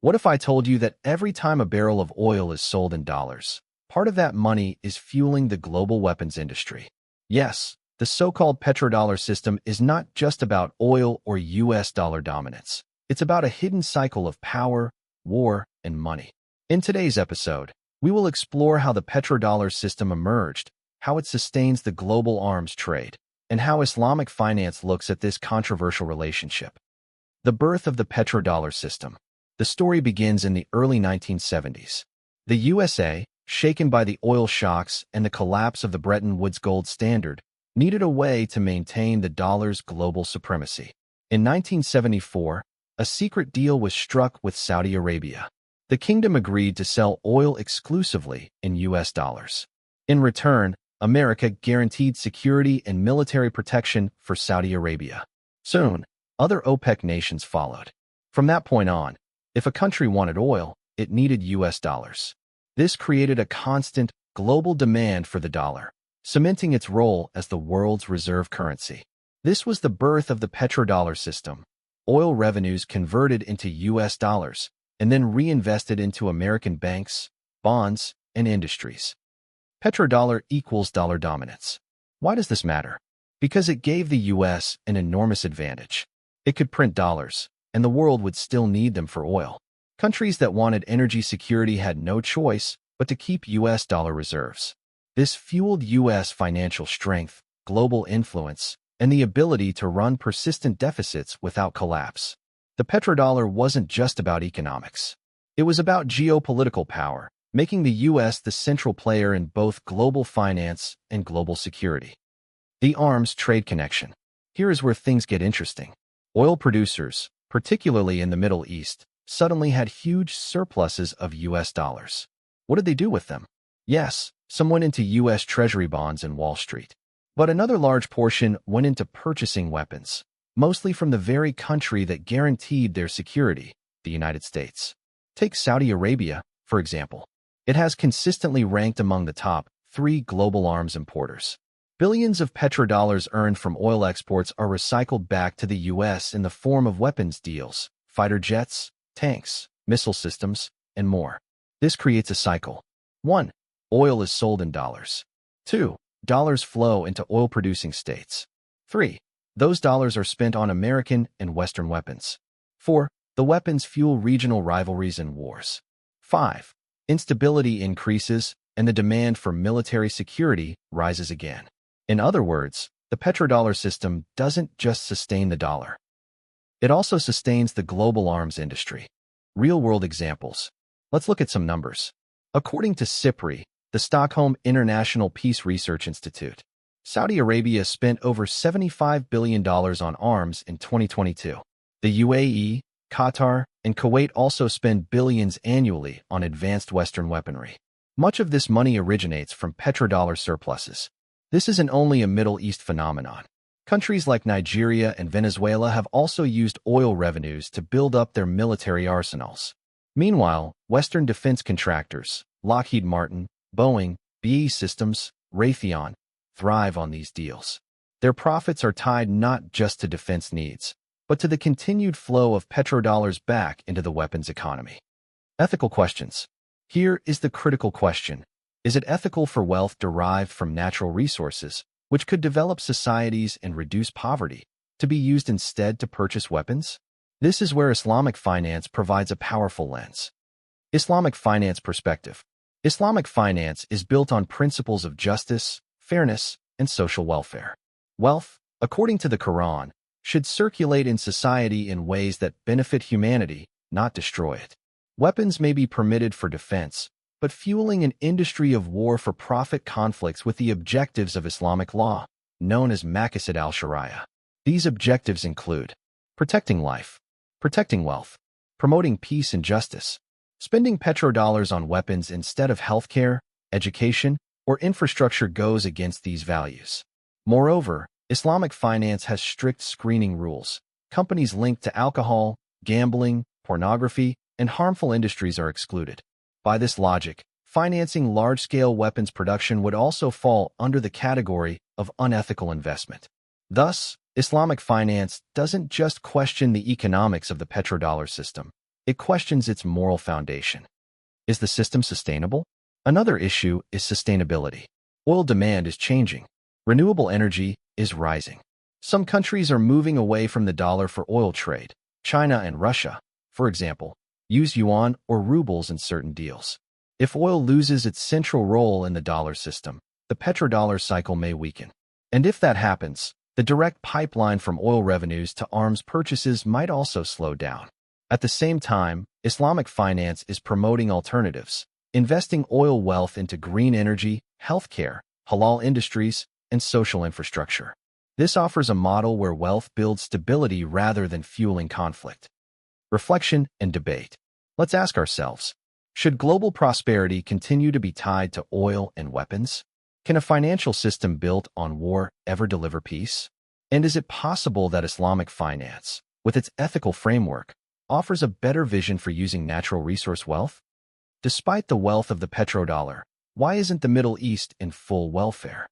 What if I told you that every time a barrel of oil is sold in dollars, part of that money is fueling the global weapons industry? Yes, the so-called petrodollar system is not just about oil or US dollar dominance. It's about a hidden cycle of power, war, and money. In today's episode, we will explore how the petrodollar system emerged, how it sustains the global arms trade, and how Islamic finance looks at this controversial relationship. The birth of the petrodollar system. The story begins in the early 1970s. The USA, shaken by the oil shocks and the collapse of the Bretton Woods gold standard, needed a way to maintain the dollar's global supremacy. In 1974, a secret deal was struck with Saudi Arabia. The kingdom agreed to sell oil exclusively in US dollars. In return, America guaranteed security and military protection for Saudi Arabia. Soon, other OPEC nations followed. From that point on, if a country wanted oil, it needed US dollars. This created a constant, global demand for the dollar, cementing its role as the world's reserve currency. This was the birth of the petrodollar system. Oil revenues converted into US dollars and then reinvested into American banks, bonds, and industries. Petrodollar equals dollar dominance. Why does this matter? Because it gave the US an enormous advantage. It could print dollars, and the world would still need them for oil. Countries that wanted energy security had no choice but to keep US dollar reserves. This fueled US financial strength, global influence, and the ability to run persistent deficits without collapse. The petrodollar wasn't just about economics. It was about geopolitical power, making the US the central player in both global finance and global security. The arms trade connection. Here is where things get interesting. Oil producers, particularly in the Middle East, suddenly had huge surpluses of US dollars. What did they do with them? Yes, some went into US Treasury bonds and Wall Street. But another large portion went into purchasing weapons, mostly from the very country that guaranteed their security, the United States. Take Saudi Arabia, for example. It has consistently ranked among the top 3 global arms importers. Billions of petrodollars earned from oil exports are recycled back to the U.S. in the form of weapons deals, fighter jets, tanks, missile systems, and more. This creates a cycle. 1. Oil is sold in dollars. 2. Dollars flow into oil-producing states. 3. Those dollars are spent on American and Western weapons. 4. The weapons fuel regional rivalries and wars. 5. Instability increases, and the demand for military security rises again. In other words, the petrodollar system doesn't just sustain the dollar. It also sustains the global arms industry. Real-world examples. Let's look at some numbers. According to SIPRI, the Stockholm International Peace Research Institute, Saudi Arabia spent over $75 billion on arms in 2022. The UAE, Qatar, and Kuwait also spend billions annually on advanced Western weaponry. Much of this money originates from petrodollar surpluses. This isn't only a Middle East phenomenon. Countries like Nigeria and Venezuela have also used oil revenues to build up their military arsenals. Meanwhile, Western defense contractors, Lockheed Martin, Boeing, BAE Systems, Raytheon, thrive on these deals. Their profits are tied not just to defense needs, but to the continued flow of petrodollars back into the weapons economy. Ethical questions. Here is the critical question. Is it ethical for wealth derived from natural resources, which could develop societies and reduce poverty, to be used instead to purchase weapons? This is where Islamic finance provides a powerful lens. Islamic finance perspective. Islamic finance is built on principles of justice, fairness, and social welfare. Wealth, according to the Quran, should circulate in society in ways that benefit humanity, not destroy it. Weapons may be permitted for defense, but fueling an industry of war for profit conflicts with the objectives of Islamic law, known as maqasid al-Shariah. These objectives include protecting life, protecting wealth, promoting peace and justice, spending petrodollars on weapons instead of healthcare, education, or infrastructure goes against these values. Moreover, Islamic finance has strict screening rules. Companies linked to alcohol, gambling, pornography, and harmful industries are excluded. By this logic, financing large-scale weapons production would also fall under the category of unethical investment. Thus, Islamic finance doesn't just question the economics of the petrodollar system. it questions its moral foundation. Is the system sustainable? Another issue is sustainability. Oil demand is changing. Renewable energy is rising. Some countries are moving away from the dollar for oil trade. China and Russia, for example, use yuan or rubles in certain deals. If oil loses its central role in the dollar system, the petrodollar cycle may weaken. And if that happens, the direct pipeline from oil revenues to arms purchases might also slow down. At the same time, Islamic finance is promoting alternatives, investing oil wealth into green energy, healthcare, halal industries, and social infrastructure. This offers a model where wealth builds stability rather than fueling conflict. Reflection and debate. Let's ask ourselves, should global prosperity continue to be tied to oil and weapons? Can a financial system built on war ever deliver peace? And is it possible that Islamic finance, with its ethical framework, offers a better vision for using natural resource wealth? Despite the wealth of the petrodollar, why isn't the Middle East in full welfare?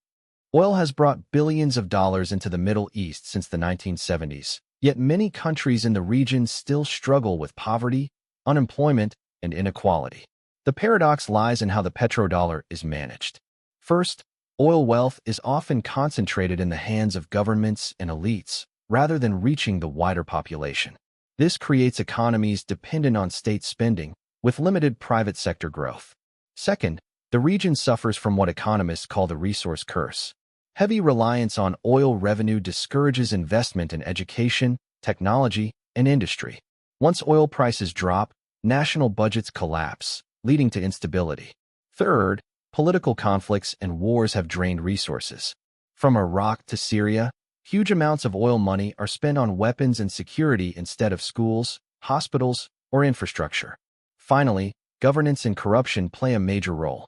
Oil has brought billions of dollars into the Middle East since the 1970s, yet many countries in the region still struggle with poverty, unemployment, and inequality. The paradox lies in how the petrodollar is managed. First, oil wealth is often concentrated in the hands of governments and elites, rather than reaching the wider population. This creates economies dependent on state spending, with limited private sector growth. Second, the region suffers from what economists call the resource curse. Heavy reliance on oil revenue discourages investment in education, technology, and industry. Once oil prices drop, national budgets collapse, leading to instability. Third, political conflicts and wars have drained resources. From Iraq to Syria, huge amounts of oil money are spent on weapons and security instead of schools, hospitals, or infrastructure. Finally, governance and corruption play a major role.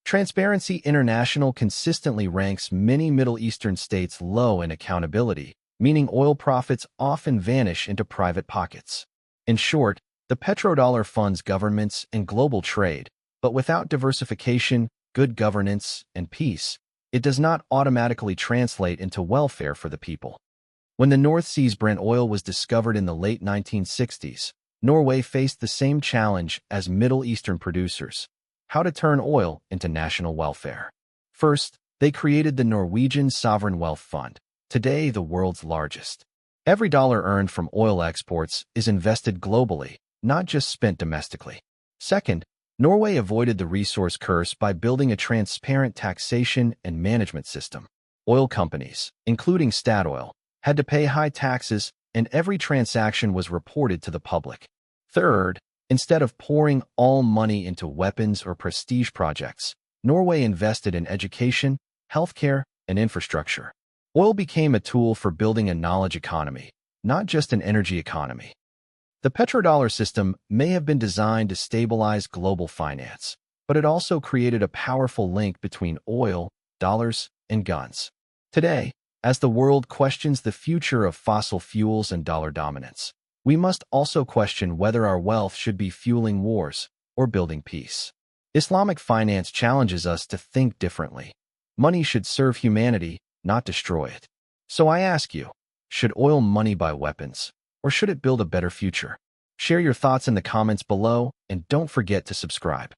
Transparency International consistently ranks many Middle Eastern states low in accountability, meaning oil profits often vanish into private pockets. In short, the petrodollar funds governments and global trade, but without diversification, good governance, and peace, it does not automatically translate into welfare for the people. When the North Sea's Brent oil was discovered in the late 1960s, Norway faced the same challenge as Middle Eastern producers: how to turn oil into national welfare. First, they created the Norwegian Sovereign Wealth Fund, today the world's largest. Every dollar earned from oil exports is invested globally, not just spent domestically. Second, Norway avoided the resource curse by building a transparent taxation and management system. Oil companies, including Statoil, had to pay high taxes, and every transaction was reported to the public. Third, instead of pouring all money into weapons or prestige projects, Norway invested in education, healthcare, and infrastructure. Oil became a tool for building a knowledge economy, not just an energy economy. The petrodollar system may have been designed to stabilize global finance, but it also created a powerful link between oil, dollars, and guns. Today, as the world questions the future of fossil fuels and dollar dominance, we must also question whether our wealth should be fueling wars or building peace. Islamic finance challenges us to think differently. Money should serve humanity, not destroy it. So I ask you, should oil money buy weapons, or should it build a better future? Share your thoughts in the comments below, and don't forget to subscribe.